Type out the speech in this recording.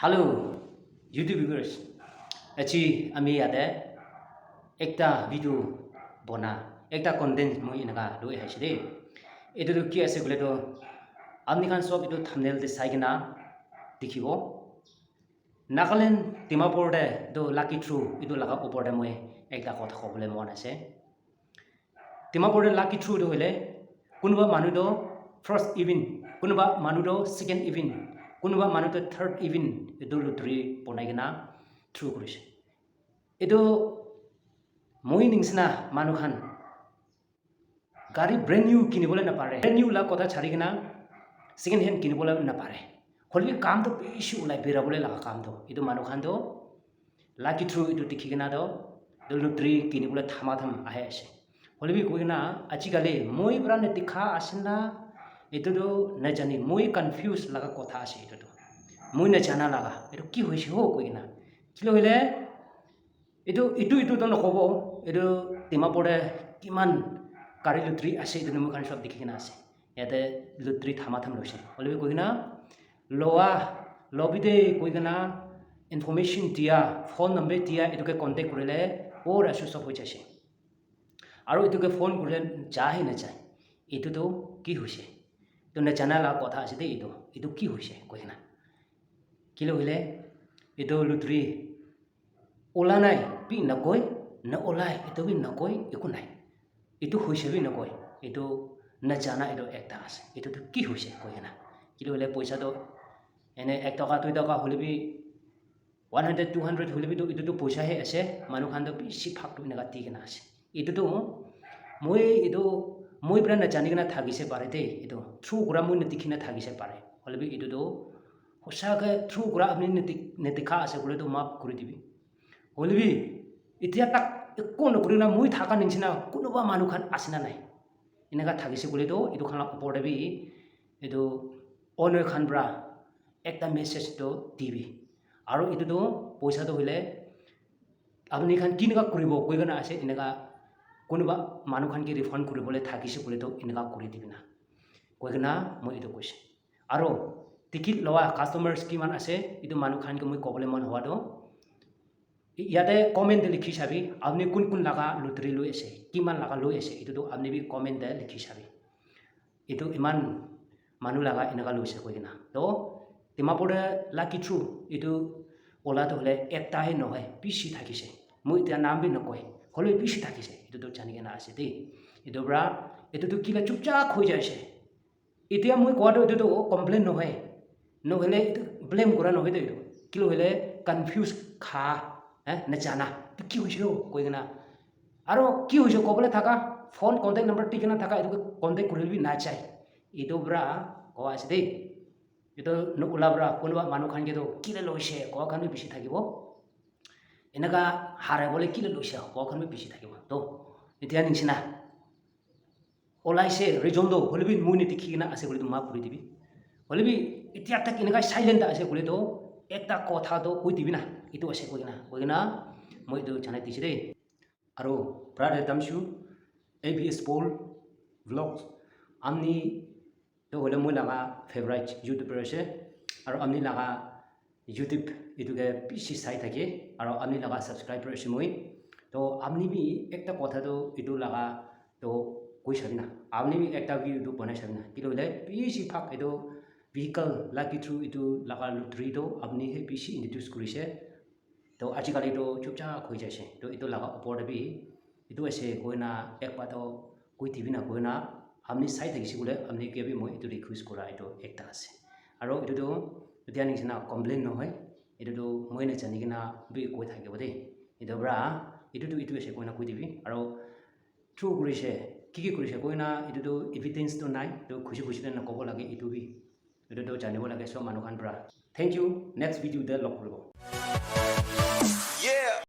Hello, YouTube viewers. Actually, আমি ইয়াতে একটা ভিডিও বনা একটা কন্টেন্ট মই এনেকা লৈ আহিছে দেই এইটো কি আছে বলে তো আপনি খান সব এইটো থাম্বনেইলতে চাই কিনা দেখিব নাগালেণ্ড ডিমাপুৰতে এইটো লাকি থ্ৰু এইটো লগা ওপৰতে মই একটা কথা ক'বলৈ মন আছে ডিমাপুৰতে লাকি থ্ৰু এইটো হ'লে কোনোবা মানুহটো ফাৰ্ষ্ট ইভিন কোনোবা মানুহটো ছেকেণ্ড ইভিন কোনোবা মানুহটো থাৰ্ড ইভিন এইটো লটাৰী বনাই কিনা থ্ৰু কৰিছে এইটো মই নিচিনা মানুহ খান গাড়ী ব্ৰেণ্ড নিউ কিনিবলৈ নাপাৰে ব্ৰেণ্ড নিউ লাগ কথা ছাড়ি কিনা ছেকেণ্ড হেণ্ড কিনিবলৈ নাপাৰে হ'লে কামটো বেছি ওলাই বেৰাবলৈ লগা কামটো এইটো মানুহ খানটো লাকি থ্ৰু এইটো দেখি কিনাতো লটাৰী কিনিবলৈ থামাথাম আহে আছে হ'লে কৈ কিনা আজিকালি মই পৰা দেখা আছে না এইটোতো নাজানি মই কনফিউজ লগা কথা আছে এইটোতো মই নাজানা লগা এইটো কি হৈছে হ কৈ কিনা কি হ'লে এইটো নক'ব এইটো ডিমাপুৰতে কিমান গাড়ী লটাৰী আছে এইটো মোৰ কাৰণে চব দেখি কিনা আছে ইয়াতে লটাৰী থামাথাম লৈছে হ'লে কৈ কিনা লবিতে কৈ কিনা ইনফৰমেশ্যন দিয়া ফোন নম্বৰ দিয়া এইটোকে কণ্টেক্ট কৰিলে বৰ আছো চব হৈ যাইছে আৰু এইটোকে ফোন কৰিলে যাহে নাযায় এইটোতো কি হৈছে এইটো নাজানা লগা কথা আছে দেই এইটো কি হৈছে কৈ কিনা কি হ'লে এইটো লটাৰী ওলা নাই বি নকয় নওলাই এইটো বি নকয় একো নাই এইটো হৈছে বি নকয় এইটো নাজানা এইটো একটা আছে এইটোতো কি হৈছে কৈ কিনা কি হ'লে পইচাটো এনে 1 টকা 2 টকা হ'লে বি 100 200 হ'লে বিতো এইটোতো পইচাহে আছে মানুহ খানটো বেছি ফাকটো এনেকা দি কিনা আছে এইটোতো মই পৰা নাজানি কিনা থাকিছে পাৰে দেই এইটো থ্ৰু কৰা মই নেদেখি না থাকিছে পাৰে হ'লে বি এইটোতো সঁচাকৈ থ্ৰু কৰা আপুনি নেদেখা আছে বোলেতো মাফ কৰি দিবি হ'লে বি এতিয়া তাক একো নকৰি না মই থকা নিচিনা কোনোবা মানুহ খান আছে না নাই এনেকা থাকিছে বোলেতো এইটো খান ওপৰতে বি এইটো অনাৰ খান পৰা একটা মেছেজটো দিবি আৰু এইটোতো পইচাটো হ'লে আপুনি খান কেনেকুৱা কৰিব কৈ কিনে আছে এনেকা কোনোবা মানুহ খানকে ৰিফাণ্ড কৰিবলৈ থাকিছে বোলেতো এনেকা কৰি দিবি না কৈ কিনা মই এইটো কৈছে আৰু টিকেট লোৱা কাষ্টমাৰ্ছ কিমান আছে এইটো মানুহ খানকে মই ক'বলৈ মন হোৱাটো ইয়াতে কমেণ্টে লিখি চাবি আপুনি কোন লগা লটাৰী লৈ আছে কিমান লগা লৈ আছে এইটোতো আপুনি বি কমেণ্টে লিখি চাবি এইটো ইমান মানুহ লগা এনেকা লৈছে কৈ কিনা তো ডিমাপুৰতে লাকি থ্ৰু এইটো ওলাটো হ'লে এটাহে নহয় বেছি থাকিছে মই এতিয়া নাম বি নকয় হ'লেও বেছি থাকিছে এইটোতো জানি কিনা আছে দেই এইটোৰ পৰা এইটোতো কিবা চুপচাপ হৈ যাইছে এতিয়া মই কোৱাটো এইটোতো কমপ্লেইন নহয় নহ'লে এইটো ব্লেম কৰা নহয় এইটো কি হ'লে কনফিউজ খা নাজানা কি হৈছে কৈ কিনা আৰু কি হৈছে ক'বলৈ থাকা ফোন কণ্টেক্ট নম্বৰ দি কিনা থাকা এইটোকে কণ্টেক্ট কৰিবি নাযায় এইটোৰ পৰা কোৱা আছে দেই এইটো ওলাবৰা কোনোবা মানুহ খানকেতো কিলে লৈছে কোৱাখন বি বেছি থাকিব এনেকা হাৰাবলৈ কিলে লৈছে কোৱাখন বি বেছি থাকিব তো এতিয়া নিচিনা ওলাইছে ৰিজনটো হ'লে বি মই নেদেখি কিনা আছে বুলি মাফ কৰি দিবি হ'লে বি এতিয়া তাক এনেকুৱা চাইলেণ্ট আছে বুলিতো একটা কথাটো কৈ দিবি না এইটো আছে কৈ কিনা মই এইটো জানাই দিছোঁ দেই আৰু ব্ৰাদাৰ দামছু ABS Paul Vlogs আপনি তো হ'লে মই লগা ফেভাৰাইট ইউটিউবাৰ আছে আৰু আপনি লগা ইউটিউব এইটোকে বেছি চাই থাকে আৰু আপনি লগা ছাবস্ক্ৰাইবাৰ আছে মই তো আপনি বি একটা কথাটো এইটো লগা তো কৈ চাবি না আপনি বি একটা ভিডিঅ'টো বনাই চাবি না কিন্তু হ'লে বেছি ফাক এইটো vehicle lucky through itu laka lottery to apni he beshi introduce korise to ajikali to chupchap hoi jaise to itu laka opor bi itu ase koina ekba to koi tibi na koina amni sai thakise bole amni ke bi moi itu request kora itu ekta ase aro itu to এতিয়া নিচিনা complain নহয় এইটো মই নাজানি কিনা B কৈ থাকিব দেই এইটোৰ পৰা এইটো আছে কোনা কৈ দিবি আৰু থ্ৰু কৰিছে কি কৰিছে কোনা এইটো এভিডেন্সটো নাই তো খুচি নক'ব লাগে এইটো বি এইটো জানিব লাগে সব মানুহ খান পৰা থেংক ইউ নেক্সট ভিডিঅ'তে লগ কৰিব